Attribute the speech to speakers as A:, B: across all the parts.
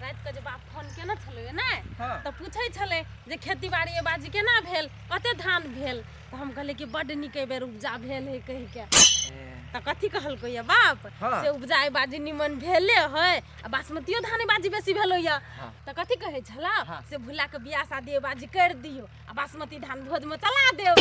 A: रात के जे बाप फोन केना छले ना
B: हाँ।
A: तो पूछे छले जे खेती बाड़ी बाजी केना भेल कते धान भेल तो हम कहले कि बड निक बेर उपजा भेल है कहि के तो कथी कहलको ये बाप
B: हाँ।
A: से उपजाए बाजी निमन भेले है आ बासमतियो धान बाजी बेसी भेलो या
B: हाँ।
A: तो कथी कहे छला
B: हाँ।
A: से भुला के बियाह शादी बाजी कर दियो आ बासमती धान भोज में चला देओ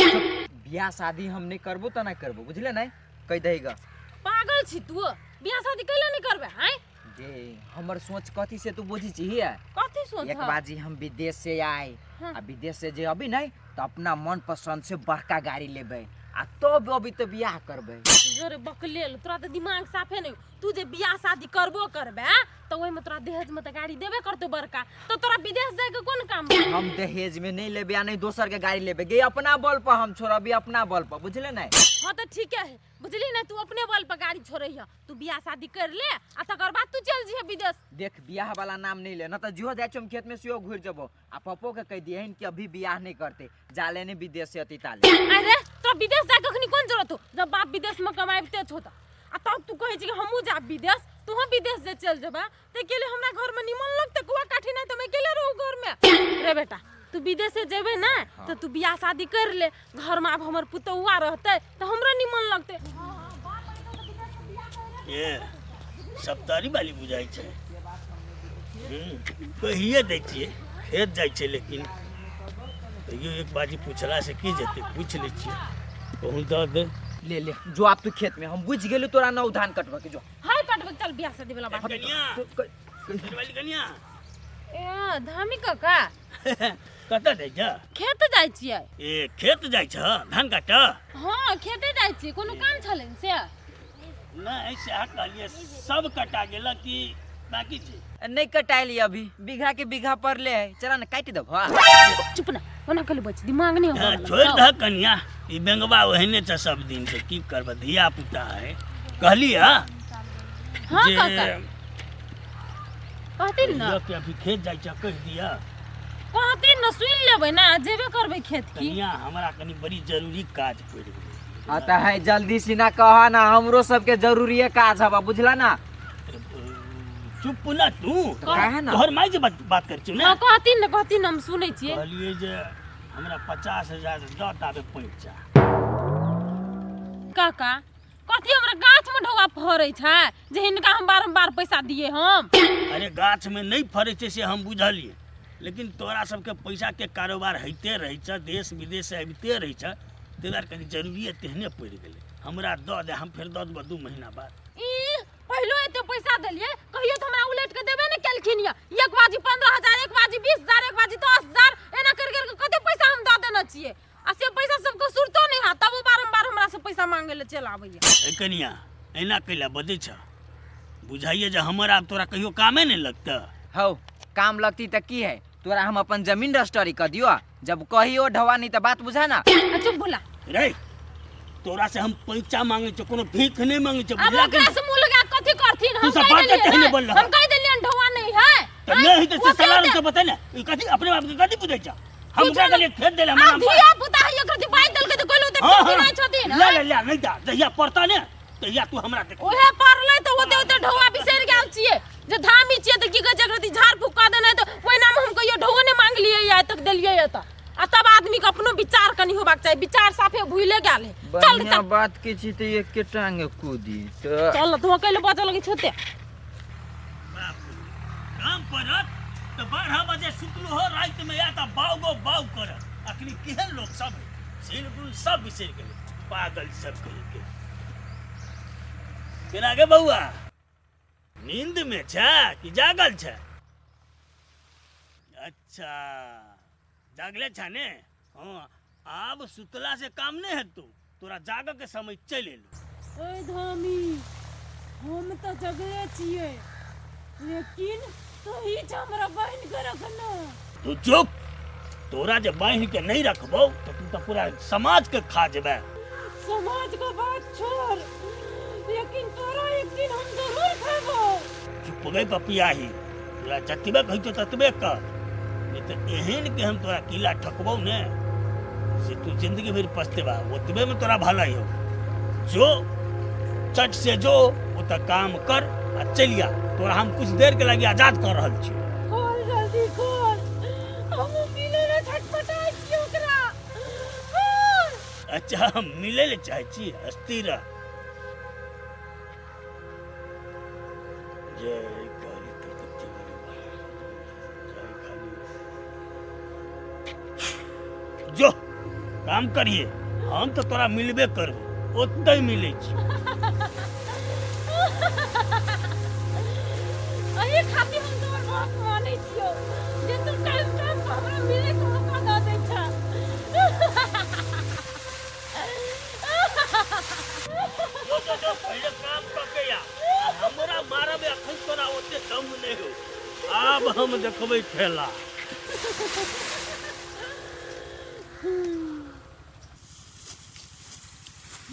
B: बियाह शादी हम नहीं करबो तो नहीं करबो बुझले नहीं कह देगा
A: पागल छी तू बियाह शादी कैले नहीं करबे हैं
B: जे हमर सोच कथी से तू बुझी छिए
A: कथी सोच
B: एक बाजी हम विदेश से आए
A: हाँ।
B: आ विदेश से जे अभी नहीं तो अपना मन पसंद से बड़का गाड़ी लेबे आ तब अभी तो बियाह करबे
A: जोरे बकलेल तोरा तो दिमाग साफे नहीं तू जे बियाह शादी करबो करबे तो ओइ में तोरा दहेज में तो गाड़ी देबे करतो बड़का तो तोरा विदेश जाए के कोन काम बा?
B: हम दहेज में नहीं लेबे या नहीं दोसर के गाड़ी लेबे गे अपना बल पर हम छोड़बी अपना बल पर बुझले नहीं
A: हाँ तो ठीक है बुझली ना तू अपने बल पर गाड़ी छोड़े तू बियाह शादी कर ले आ तकर बाद तू चल जी विदेश
B: देख बियाह वाला नाम नहीं ले ना तो जो जाए हम खेत में सियो घुर जबो आ पप्पो के कह दिए कि अभी बियाह नहीं करते जा लेने विदेश से अति ताले
A: अरे तो विदेश जाए कखनी कोन जरूरत हो जब बाप विदेश में कमाइते छोता आ तब तू कहे छी कि हमहू जा विदेश तू हम विदेश जे चल जबा ते के लिए हमरा घर में निमन लगते कुआ काठी नहीं तो मैं अकेले रहू घर में रे बेटा तू विदेश से जेबे ना तो तू बियाह शादी कर ले घर में अब हमर पुतौआ रहते तो हमरा निमन लगते
C: ये सप्तारी वाली बुझाई छे कहिए दै छियै खेत जाइ छै लेकिन तैयो एक बाजी पूछला से की जेते पूछ ले छियै कहूँ दऽ दे
B: ले ले जो आप तू खेत में हम बुझ गेलू तोरा नौ धान कटवा के जो
A: हाय कटबे चल बियाह शादी वाला बात
C: कनिया वाली कनिया
A: ए धामी काका
C: कतऽ जाइ छ
A: खेत जाइ छियै
C: ए खेत जाइ छ धान काट
A: हाँ खेते जाइ छियै कोनो काम छलै से
C: नहीं से कहलिए सब कटा गेल कि बाकी छै
B: नहीं कटाइली अभी बीघा के बीघा पर ले है चला ना काट दो
A: चुप ना ओना कल बच दिमाग नहीं
C: हाँ,
A: हो
C: छोड़ दह कनिया ई बेंगवा ओहने छ सब दिन से की करब धिया पुता है कहली
A: हाँ
C: जे
A: काका कहती ना
C: लोग के अभी खेत जाइ छ कह दिया
A: कहती ना सुन लेबै ना जेबे करबै खेत की
C: कनिया हमरा कनी बड़ी जरूरी काज पड़ गेल
B: आता है जल्दी से ना कहा ना हमरो सबके जरूरी है काज हवा बुझला ना
C: चुप ना तू
B: काहे ना
C: तोहर माई जे बात कर छी ना
A: हाँ कहती ना हम सुनै छियै
C: कहलिए जे हमरा 50,000 दऽ दाबे पैसा
A: काका कथी हमरा गाछ में ढौआ फरै छै जे हिनका हम बारंबार पैसा दिए हम
C: अरे गाछ में नहीं फरे छै से हम बुझलिए लेकिन तोरा सबके पैसा के कारोबार होते रही छ देश विदेश से अबिते रही छ तेरा कनी जरूरी तेहने पड़ गेलै हमरा दऽ दे हम फिर दऽ देबो 2 महीना बाद
A: ई पहलो एते पैसा देलिए कहियो तो हमरा उलट के देबे ने केलखिन या एक बाजी 15,000 एक बाजी 20,000 एक बाजी 10,000 एना कर के कते पैसा हम दऽ देना छिए आ से पैसा सबको सुरतो नहीं हा तब बारंबार हमरा से पैसा मांगे ले चल आबैया
C: ए कनिया एना कैला बदे छ बुझाइए जे हमर आब तोरा कहियो कामे नहीं लगता
B: हौ काम लगती त की है तोरा हम अपन जमीन रजिस्ट्री कर दियो जब कहियो ढवा नहीं त बात बुझा ना
A: चुप बोला
C: रे तोरा से हम पैसा मांगे छ कोनो भीख नहीं मांगे छ
A: अब
C: बुझला के
A: ओकरा से मुंह लगा कथी करथिन
C: तू
A: हम
C: सब
A: कह
C: बात
A: देलिए
C: कहने
A: ना,
C: बोल रहा
A: हम कह देलिए ढौआ नहीं है
C: त नहीं त सलाह के बता ना ई कथी अपने बाप के कथी बुझै छ हम ओकरा के लिए खेत देले हमरा
A: आ धिया पुता है कथी बाई दल के तो कोइलो ते ठीक नहीं छथिन
C: ले ले ले नहीं दा जहिया पड़ता ने तहिया तू हमरा देख
A: ओहे पड़ले तो ओते ओते ढौआ बिसर गेल छिए जे धामी छिए त की कह जगरती झाड़ फूक कर देना तो ओइ नाम हम कहियो ढौआ ने मांग लिए या तक देलिए या त आ तब आदमी के अपनो विचार कनी होबाक चाहिए विचार साफे भूले गेल है चल
B: बढ़िया बात की छी त एक के टांगे कूदी त
A: चल तू कइले बचल लगी छोते
C: काम परत तो 12 बजे सुतलू हो रात में या त बाऊ गो बाऊ कर अखनी केहन लोग सब सिलकुल सब बिसर गेले पागल सब कह के केना गे बउआ नींद में छ कि जागल छ अच्छा जागले छ ने हां अब सुतला से काम नहीं है तोरा जाग के समय चल एलू
A: ए धामी हम त जगले छिए लेकिन तही हमरा बहन के रखना
C: तू चुप तोरा जब बांध के नहीं रखबो तो तू तो पूरा समाज के खा जेबे
A: समाज का बात छोड़ लेकिन तोरा एक दिन हम जरूर खाबो
C: चुप गई पपियाही तोरा जतबे कहि तो ततबे कर नहीं तो एहन के हम तोरा किला ठकबो ने से तू जिंदगी भर पछतेबा ओतबे में तोरा भलाई हो जो चट से जो ओ त काम कर आ चलिया तोरा हम कुछ देर के लगी आजाद कर रहल छी अच्छा हम मिले ले चाहे छी हस्ती रह। जय काली कलकत्ते वाली माँ, जय काली। जो काम करिए, हम तो तोरा मिलबे करबो, ओतै मिले छी।
A: अरे खाती हम तोर बात मानै छियो जे तू काल काम हमरा मिले को मौका दऽ दै छ।
C: जो पहले काम करके या हमरा मारबे अखन तोरा ओते दम नहीं हो। आब हम देखबै खेला।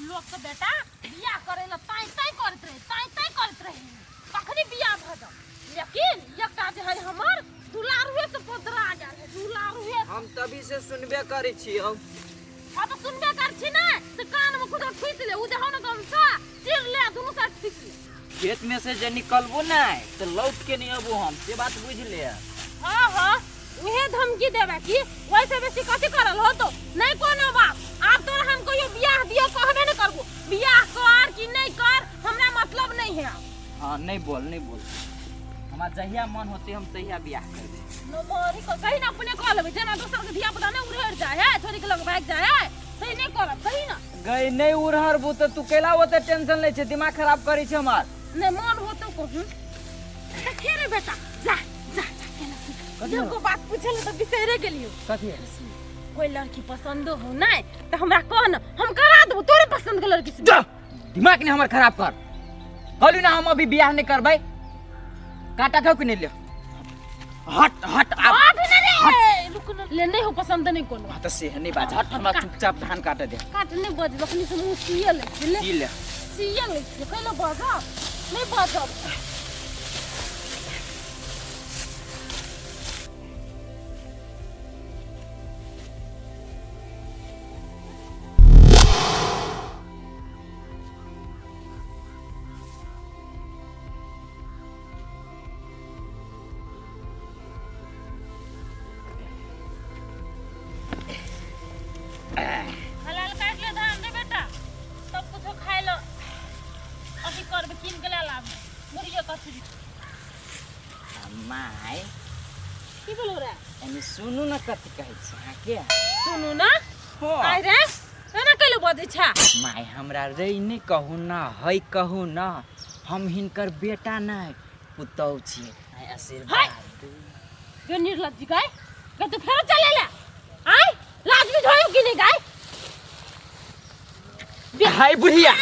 A: लोग के बेटा बियाह करे ला ताई करत रहे कखनी बियाह भ जा, लेकिन एकटा जे है हमर दुलारुए से पदरा गेल है, दुलारुए।
B: हम तभी से सुनबे करे छी।
A: अब तो सुनबे कर छी ना तो कान में खुद ठुस ले, उ जहां न गमछा चिर ले दुनु साथ ठुस ले।
B: खेत में से जे निकलबो ना तो लौट के नहीं अबो, हम से बात बुझ ले।
A: हां हां उहे धमकी देबे की वैसे बेसी कथि करल हो तो नहीं कोनो बात। आप तो हम कहियो बियाह दियो कहबे न करबो, बियाह कर कि नहीं कर हमरा मतलब नहीं है।
B: हां नहीं बोल हमार जहिया मन होते हम तहिया बियाह करबे।
A: न मोरी को कहीं ना अपने कह लेबे, जना दोसर के धिया पुता ने उड़ेर जाए है, छोरी के लग भाग जाए है, सही नहीं करब कहीं ना।
B: गई नहीं उड़हर बु तो तू केला होते टेंशन ले छे, दिमाग खराब करी छे हमार।
A: नहीं मन हो तो कहूं देखे रे बेटा जा जा जा केना सीख देखो बात पूछले तो बिसरे गेलियो।
B: कथि है?
A: कोई लड़की पसंद हो ना तो हमरा कह न हम करा देबो, तोरे पसंद के लड़की से।
B: जा दिमाग ने हमर खराब कर। कहलू ना हम अभी बियाह नहीं करबै, काटा खाओ कि नहीं ले। हट हट आप
A: हट न रे, रुक न ले नहीं हो पसंद नहीं कोनो
B: बात से नहीं बात। हट हमरा चुपचाप धान काटे दे।
A: काट नहीं बज बकनी से मुंह सियल ले
B: की ले
A: सियल ले कहलो बजा नहीं बजा। हलाल काट ले धान रे बेटा, सब कुछ खाए लो अभी करबे किन के ला लाब मुरिया कचरी।
B: माय
A: की बोलो रे?
B: एनी सुनू ना कथि कहै छै हां के
A: सुनू ना
B: हो
A: आइ रे एना कैलो बजै छा।
B: माय हमरा रे नहीं कहू ना है, कहू ना हम हिनकर बेटा नहीं पुतौ छी। आय आशीर्वाद
A: जो निर्लज्ज गाय के तू फेर चले ले आइ लाज भी धोयो कि नहीं गाय।
B: हाय बुढ़िया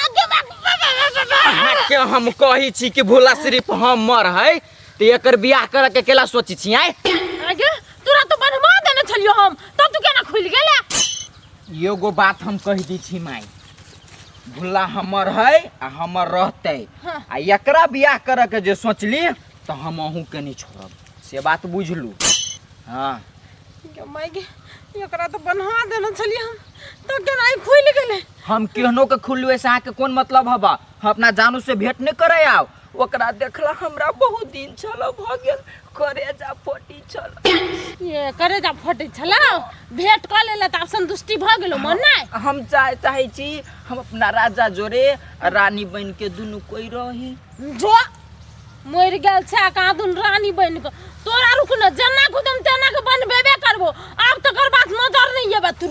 B: के हम कही छी कि भोला सिर्फ हमर है तो एकर बियाह करे के केला सोची छी। आय
A: आगे तोरा तो बनवा देने छलियो हम, तब तू केना खुल गेले।
B: एगो बात हम कह दी छी माई, भोला हमर है आ हमर रहते
A: हाँ।
B: आ एकरा बियाह करे के जे सोचली तो हम अहू के नहीं छोड़ब, से बात बुझलू। हाँ
A: के माय गे एकरा तो बनवा देने छलियो हम, तो केना आई खुल गेले।
B: हम केहनो के खुलवे से के कौन मतलब हबा, हम अपना जानू से भेंट नहीं करे आओ। ओकरा देखला हमरा बहुत दिन चलो भ गेल, करेजा फटी चल।
A: ये करेजा फटे छला भेंट क लेला त संतुष्टि भ गेलो मन नै।
B: हम चाहे छी हम अपना राजा जोरे रानी बन के दुनु कोई रही।
A: जो मर गेल छै का दुन रानी बन के, तोरा रुक न जना खुदम तना के बनबेबे करबो। अब तकर बात नजर नहीं आबे, तू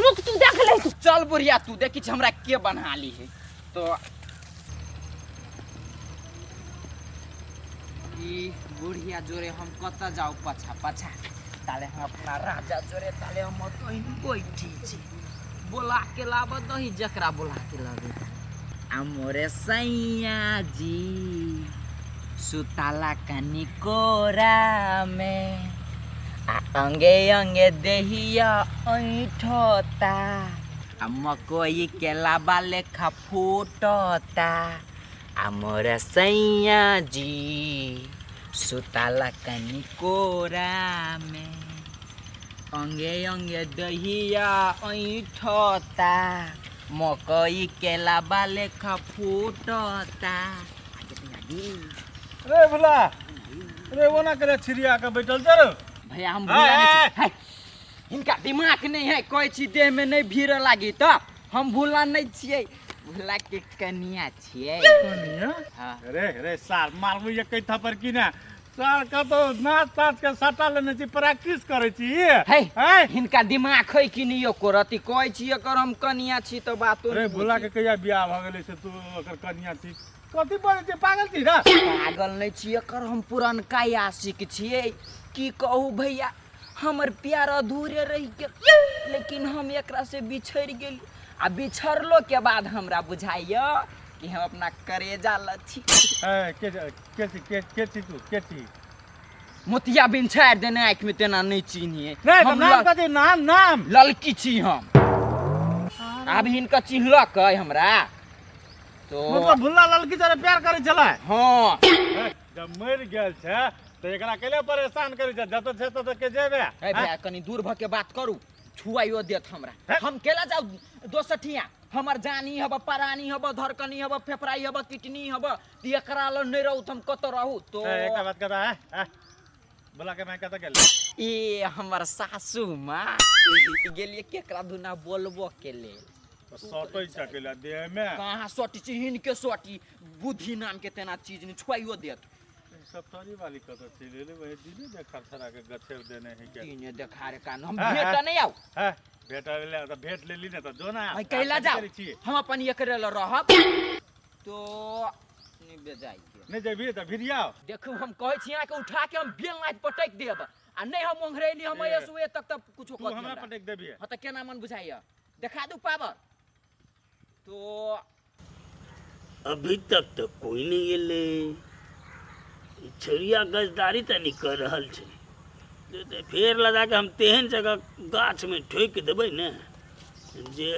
A: रुक तू देख ले तू।
B: चल बुढ़िया तू देखी छ हमरा के बना ली है तो ई बुढ़िया जोरे हम कत जाऊ पछा पछा, ताले हम अपना राजा जोरे ताले हम कहीं बैठी छी। बोला के लाब दही जकरा बोला के लाबे हमरे सैया जी सुताला कनी कोरा में अंगे अंगे देहिया ऐठोता मकोई के लाबा लेखा फूटता। हमरे सैया जी सुताला कनी कोरा में अंगे अंगे दहिया ऐठोता मकई के लाबा लेखा फूटता।
D: रे भला रे वो ना करे छिरिया के बैठल चल
B: भैया हम बुला नहीं इनका दिमाग नहीं है, कोई चीज देह में नहीं भीड़ लागी तो हम भूला नहीं छिए, भूला के कनिया छिए।
D: कनिया
B: हाँ।
D: रे रे सार मारबू ये कई थप्पड़ की ना सर का तो नाच ताच के सटा लेने छी प्रैक्टिस करे छी
B: है
D: हैं
B: इनका दिमाग है कि नहीं करती कोई छी कर हम कनिया छी तो बात
D: रे भुला के कहिया बियाह भ गेलै से तू ओकर कनिया छी कथी बोले छी पागल छी रे
B: पागल नहीं छी कर हम पुरनका आशिक छिए की कहू भैया हमर प्यार अधूरे रह गेल लेकिन हम एकरा से बिछड़ गेली आ बिछड़लो के बाद हमरा बुझाइया कि हम अपना करेजा लच्छी
D: के छी तू के छी
B: मोतिया बिन छाड़ देने आँख में तेना नहीं चिन्हिए
D: नहीं
B: हम
D: नाम कथी नाम
B: ललकी छी हम अभी इनका चिन्हलक है हमरा तो
D: मतलब भुल्ला लड़की जरे प्यार करे चला
B: हाँ
D: जब मर गेल छै तो एकरा केले परेशान करे छै जत छै तत के जेबे
B: है भैया कनी दूर भ के बात करू छुआइयो देत हमरा हम केला जाऊ दोसठिया हमर जानी हब परानी हब धरकनी हब फेफड़ाई हब किडनी हब एकरा ल नहीं रहू हम कत रहू तो
D: एक बात कहता है बोला के मैं कहता गेल
B: ए हमर सासू माँ गेलिए केकरा दुना बोलबो के लेल
D: सटै छकेला देह में
B: कहाँ सोटी छी हिनके सोटी बुद्धि नाम के तेना चीज नहीं छुआइयो देत
D: सब तोरी वाली कत छी ले ले वही दीदी देखा छरा के गछे देने है के
B: इने देखा रे कान हम भेट नहीं आऊ
D: है बेटा ले तो भेट ले ली ना तो जो ना
B: भाई कैला जाओ हम अपन एकरे ल रहब तो नहीं बेजाई
D: नहीं जेबी तो फिर आओ
B: देखू हम कहै छी यहाँ के उठा के हम बेल नाच पटक देब आ नहीं हम ओंघरेली हम एसुए तक कुछो
D: तू
B: कर
D: हमरा पटक देबी
B: हां त केना मन बुझाइया देखा दू पावर तो
C: अभी तक तो कोई नहीं गेले छड़िया गजदारी तो नहीं कर रहल छै तो फेर लगा के हम तेहन जगह गाछ में ठोक देबै ने जे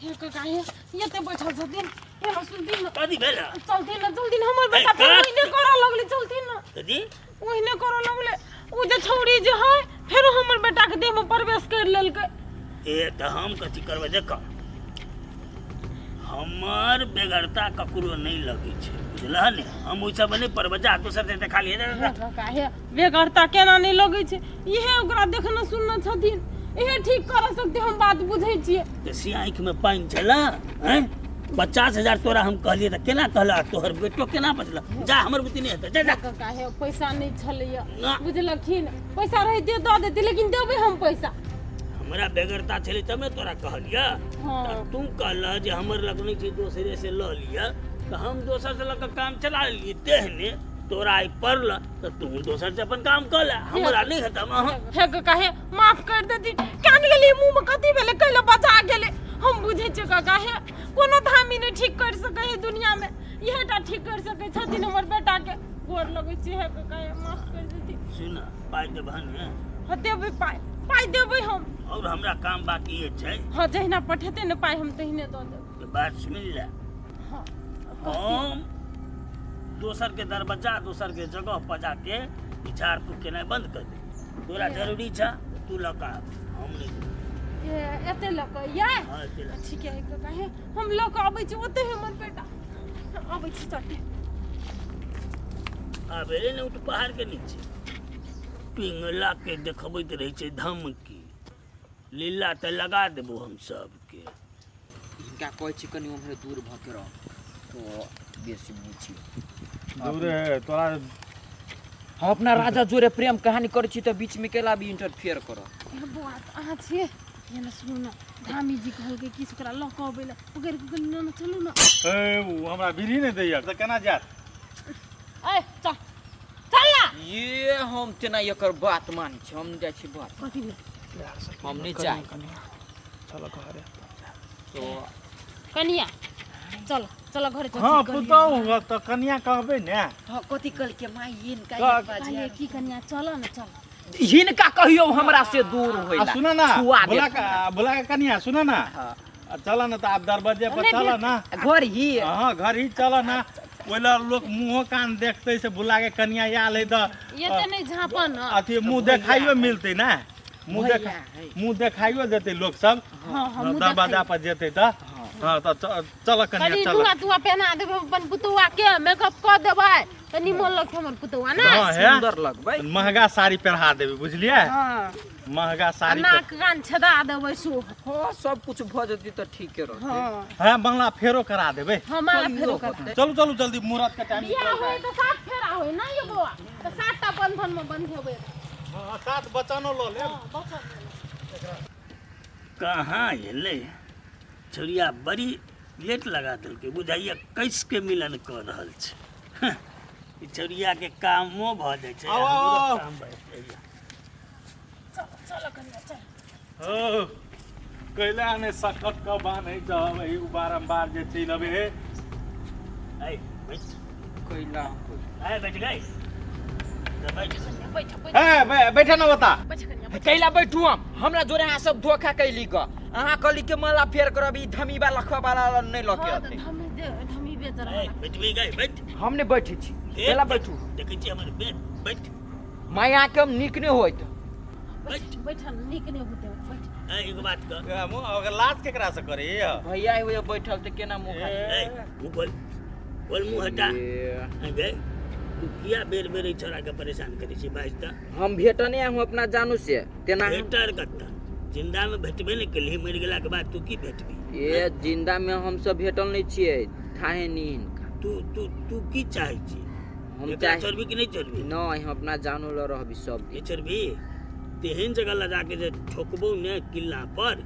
A: हे का है ये ते बैठल छथिन हे सुनथिन न
C: कथी भेल
A: चलथिन न जल्दी हमर बेटा
C: ए, का?
A: ओहिने करऽ लगली चलथिन न
C: कथी
A: ओहिने करऽ लगले उ जे छौरी जे है फेरो हमर बेटा के देह में प्रवेश कर लेलकै
C: ए तो हम कथी करबै देख हमर बेगरता ककरो नहीं लगे छै बुझलह ने हम ओइ सब नहीं परबजा दोसर से देखा लिए
A: काहे बेगरता केना नहीं लगे छै इहे ओकरा देखना सुनना छथिन इहे ठीक कर सकते हम बात बुझै छियै
C: देसी आँख में पानी छला हैं 50,000 तोरा हम कहलिए तो केना कहला तोहर बेटो केना बचला जा हमर बुद्धि नहीं हेतै जा
A: काहे पैसा नहीं छलैया
C: ना।
A: बुझलखिन पैसा रहिते दऽ देती लेकिन देबै हम पैसा
C: हमरा बेगरता छलै तब तोरा कहलिया
A: हाँ।
C: तू कहला जे हमर लग नहीं छै दोसरे से ल लिया तो हम दोसर से लग काम चला लिए तेहने तोरा आई पड़ल तो तू दोसर से अपन काम कर ले हमरा नहीं हेता
A: हे काहे माफ कर देती कान गेली मुंह में कथी भेले कैला बचा गेले हम बुझै छियै काहे कोनो धामी नहीं ठीक कर सकै है दुनिया में इहेटा ठीक कर सकै छथिन हमर बेटा के गोर लगै छी हे काहे माफ कर देती
C: सुन पाई देबहन है
A: ह देबै पाई देबै हम
C: और हमरा काम बाकी छै
A: हाँ जहिना पठेते न पाई हम तहिने दऽ देब
C: के बात सुन ले
A: हाँ
C: हम दोसर के दरवाजा दोसर के जगह पर जाके झाड़ फूक केनाइ बंद कर दे तोरा जरूरी छ तू लका हम नहीं
A: एते लऽ कऽ ये
C: हाँ तेरा
A: ठीक है काहे हम लऽ कऽ आबै छी ओते हमर बेटा आबै छी चटे
C: आबे ने उठ पहाड़ के नीचे पिंगला के देखबैत रहे छै धमकी लीला त लगा देबो हम सब के
B: इनका कहै छी कनी ओम्हरे दूर भ के रह तो बेसी नहीं छी
D: दूर है तोरा
B: हम अपना राजा जोरे प्रेम कहानी करै छी तो बीच में केला भी इंटरफेयर कर
A: बुआ अहाँ छियै ये न सुनू न धामी जी कहलकै कि ओकरा लऽ कऽ अबै लए पकड़ि के कनी न चलू न
D: ए उ हमरा बिरही नहीं दैया त केना जात
A: ए चल चल ना
B: ये हम तेना एकर बात मानी छी हम जाइ छी बात
A: कथी भेल
B: हम नहीं जाए
D: चलो घरे
B: तो
A: कनिया चल चल घरे चल
D: हां पुतौ त कन्या कहबे ने
B: हां कथी कल के माई इनका
D: का-
B: एक बाजी
A: अरे की कनिया चल न चल
B: हिनका कहियो हमरा से दूर होइला
D: सुन ना
B: छुआ
D: बोला
B: देत।
D: का बोला का कन्या सुन ना
B: हाँ।
D: चल ना त आप दरवाजे पर
A: नहीं,
D: चल ना
B: घर ही
D: हां घर ही चल ना ओइला लोग मुंह कान देखते से बुला के कन्या आल है त
A: ये त नहीं झापन न
D: अथी मुंह देखाइयो मिलते ना मुंह
B: भैया
D: देखा
B: है।
D: मुंह देखाइयो देते लोग सब
A: हां हम
D: दरवाजा पर जेते त हां त चल कन्या
A: कनी
D: चल
A: दुआ तुआ पहना देबै अपन पुतवा के मेकअप क देबै तनी मोन लग हमर पुतवा ना
D: हां है
B: सुंदर लगबै
D: महंगा साड़ी पहना देबे बुझलिए
A: हां
D: महंगा साड़ी
A: नाक कान छेदा देबै सो
B: हाँ सब कुछ भ जती तो ठीक रहते
A: हाँ
D: है बंगला फेरो करा देबे।
A: हमारा फेरो करते
D: चलू चलू जल्दी मुहूर्त के टाइम
A: बियाह होय तो साथ फेरा होय ना ये बउआ तो सातटा बंधन में बंधेबै
D: हां साथ बचनो ल ले।
C: कहाँ एले छोरिया बड़ी लेट लगा देलकै बुझाइए कैस के मिलन कर रहल छै। हँ, ई छोरिया के कामो भ जाइ छै
D: आओ,
C: हमरो
D: आओ।
C: काम भ जाइ छै।
A: चलो कनिया चल
D: ओ कैला ने सकट का बांधै छ वही बारंबार जे चलबे।
C: ऐ बैठ
B: कैला
C: ऐ बैठ गई तो बैठ
A: बैठ
D: ए बैठे न बता।
A: बैठ कनिया
B: कैला बैठू हमरा जोरे अहाँ सब धोखा कैली क अहाँ कहली के मला फेर करब ई धमीबा लखवा वाला नहीं लके
A: हाँ,
B: आते
A: धमी बेच रहा
C: ऐ बैठ भी गई बैठ
B: हम नहीं बैठी छी कैला बैठू
C: देखै छी हमर बेट बैठ
B: मैं यहाँ के हम निक नहीं होइत
C: बैठ
A: बैठ निक नहीं होते बैठ
C: ऐ एगो बात कर
D: अगर लाज केकरा से करे
B: भैया हुए बैठल ते केना मुंह
C: ऐ मुंह बोल मुंह हटा ऐ गए तू किया बेर बेर ई छोरा के परेशान करै छी बाज त
B: हम भेटने हूँ अपना जानू से तेना
C: भेटर कत्ता जिंदा में भेटबे नहीं केली मर गेला के बाद तू की भेटबी
B: ये जिंदा में हम सब भेटल नहीं छिए थाहे नीन
C: तू तू तू की चाहै छी
B: हम
C: एकरा
B: चाहे
C: छोड़बी कि नहीं छोड़बी
B: नहीं हम अपना जानू ल रहबी सब
C: ये छोड़बी तेहन जगह लगा के जे ठोकबो ने किल्ला पर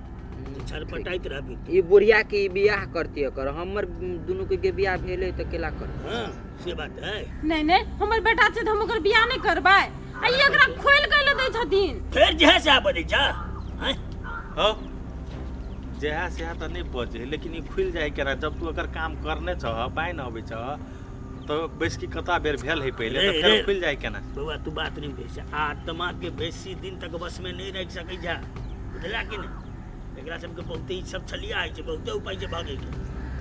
C: छरपटाइत रहबी तू।
B: ई बुढ़िया के बियाह करती कर हमर दोनों के बियाह भेले त केला कर
C: हाँ से बात है
A: नहीं नहीं हमर बेटा छै त हम ओकर बियाह नहीं करबै आ ई एकरा खोल के ले दै छथिन
C: फिर जहे से आप बदै छ हैं
D: हो जेहा से त नहीं बजे लेकिन ई खुल जाए केना जब तू अगर काम करने छ पाए न होबे छ तो बेस की कता बेर भेल है पहले तो
C: रे,
D: फिर
C: रे।
D: खुल जाए केना।
C: बउआ तू बात नहीं भेज आत्मा के बेसी दिन तक बस में नहीं रह सकै जा बुझला कि नहीं एकरा सबके बहुते ई सब छलिया है छै बहुते उपाय छै भागे के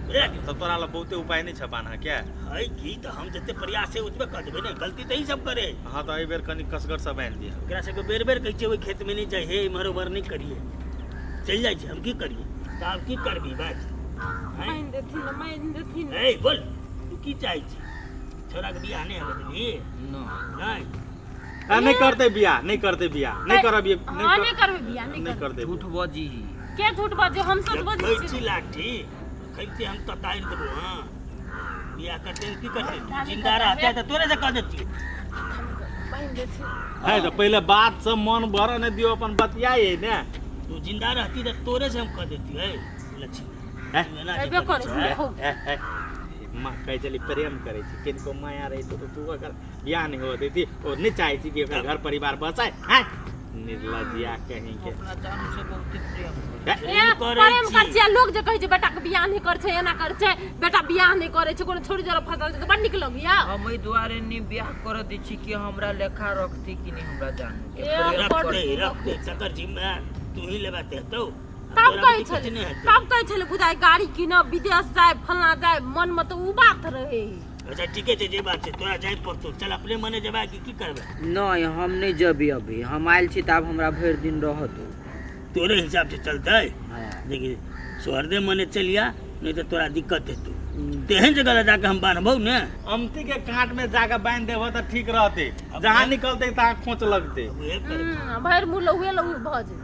C: बुझला कि
D: तो तोरा ला बहुते उपाय नहीं छ बाना क्या।
C: है की तो हम जते प्रयास है उतबे कर देबै ने गलती तो ही सब करे
D: हां तो एहि बेर कनी कसगर से बांध दिया।
C: एकरा सबके बेर बेर कहै छै ओइ खेत में नहीं जाए हे इमहर उमहर नहीं करिए चल जाइ छै हम की करिए तो आप की करबी बात
A: माइन देथिन
C: ए बोल तू की चाहै छी छोरा के बियाह नहीं होबे देबी नहीं
D: नहीं करते बियाह नहीं करते बियाह नहीं करब ये
A: हां नहीं करबै बियाह
D: नहीं
A: नहीं
D: करते
B: झूठ बजी
A: के झूठ बाजे हम सच
C: जब
A: बजै
C: खै छी लाठी खैते हम ततारि देबो हां बियाह करते की करते जिंदा रहते तो तोरे से कह देती
A: माइन देथिन
D: है तो पहले बात से मन भर न दियो अपन बतियाए ने।
C: तू जिंदा रहती तो तोरे से हम कह देती है लक्ष्मी
D: हैं?
C: तू एना जे
A: एबे
C: करै
A: कर
C: छै।
D: माँ कहे चली प्रेम करे छी किनको माया रही तो तू अगर बियाह नहीं हो देती और नहीं चाहे थी कि घर परिवार बचाए हैं निर्लजिया कहीं के।
B: अपना जानू से बहुत प्रेम
A: ए प्रेम कर छै लोग जे कहै छै बेटा के बियाह नहीं कर छै एना कर छै बेटा बियाह नहीं करे छै कोनो छोड़ी जरा फसल छै त बड़ निक लगिया
B: हम ई दुआरे नहीं बियाह कर दै छी कि हमरा लेखा रखती कि नहीं हमरा जानू के
A: ए,
B: प्रेम
C: रखते सकर जिम्मा तू ही लेबाते तो
A: तब कहै छले तब कहै छले बुझाइ गाड़ी किन विदेश जाए फलना जाए मन में तो उ बात रहे
C: अच्छा ठीक है जे बात छै तोरा जाय पड़तो चल अपने मने जेबा कि की करबे
B: नहीं हम नहीं जबी अभी हम आयल छी त अब हमरा भर दिन रहत
C: तोरे हिसाब से चलते
B: हां
C: देखिए सोहरदे मने चलिया नहीं तो तोरा दिक्कत है तू तेहन जगह ले जाके हम बांधबो ने
D: अमती के काट में जाकर बांध देबो तो ठीक रहते जहाँ निकलते तहाँ खोच लगते।
C: उहे करबो
A: भर मुल हुए लउ भ जे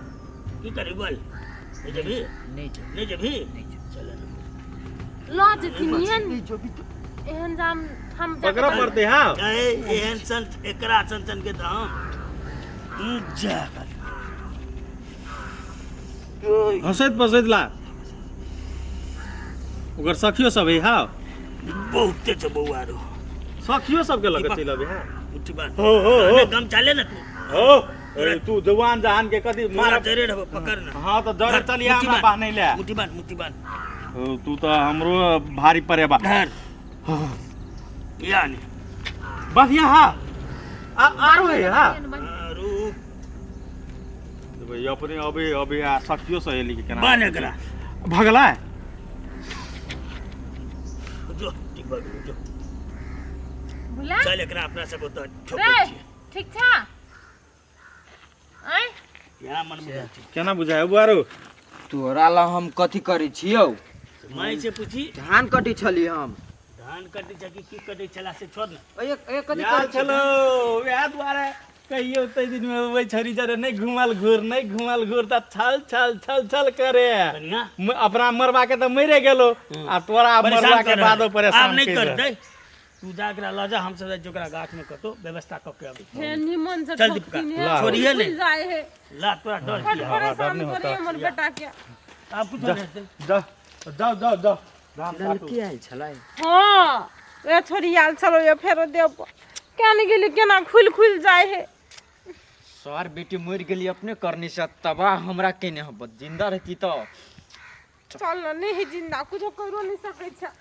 C: की करे बोल नहीं जबी
B: नहीं जबी
C: नहीं जबी
B: नहीं जबी
C: चल
A: ल जेथिन एहन जाम हम
D: पकड़ पड़ते हाँ
C: ए एहन सन एकरा सन के दाम जा कर
D: हंसैत पसैत ला ओकर सखियो सब है हाँ
C: बहुते छ बौआ रो
D: सखियो सबके लगे चलबे हाँ।
C: मुट्ठी बांध
D: हो, हो, हो।
C: कम चाले ना तू
D: हो अरे तू जवान जहान के कदी
C: मारा
D: मार
C: जरे रहो पकड़ ना
D: हाँ तो जरे चलिया
C: मुट्ठी
D: हमरा बांधे ले
C: मुट्ठी बांध
D: हो, तू तो हमरो भारी परे बा
C: धर यानी
D: बस यहाँ आरो है हाँ
C: आरू
D: भाई अपने अबे अबे आ सखियो सहेली के केना
C: बाने करा
D: भगला है
C: जो ठीक बात जो
A: बुला
C: चल एकरा अपना सब तो
A: रे
C: छोड़
A: ठीक छ आय
C: या मन में
D: केना बुझाय बुआरो
B: तोरा ला हम कथी करै छियौ
C: माई से पूछी
B: धान कटी छली हम
C: धान कटे छ कि की कटे छला से छोड़ ना
B: ए कथी
D: यार
B: करै
D: चलो यार द्वारे कहियो तै दिन में वही छोरी जरे नहीं घुमल घूर त छल छल छल छल करे
C: कनिया
D: अपना मरवा के तो मरे गेलो आ तोरा मरवा के बादो परेशान
C: आप नहीं
D: कर
C: कर दे तू जाकरा ल जा हम सब जोकरा गाछ में कतो व्यवस्था क के आबे
A: हे निमन से
C: चल दीपिका,
A: ठोकतीन
D: ला।
A: है,
C: छोड़िए
A: खुल
C: नहीं।
A: जाए है
C: ला तोरा डर
A: बड़
C: किया
A: परेशान
D: नहीं
A: करे
D: होता।
A: हमर बेटा के
C: आप कुछ नहीं दे
D: जा जाओ जाओ जाओ धाम काटू
B: लड़की आयल छलै
A: हाँ ए छोरी आल चलो ये फेरो देव केने गेली केना खुल खुल जाए है
B: सर बेटी मर गेली अपने करनी से तबाह हमरा केने हब जिंदा रहती तो
A: चल न नहीं जिंदा कुछ करो नहीं सकै छ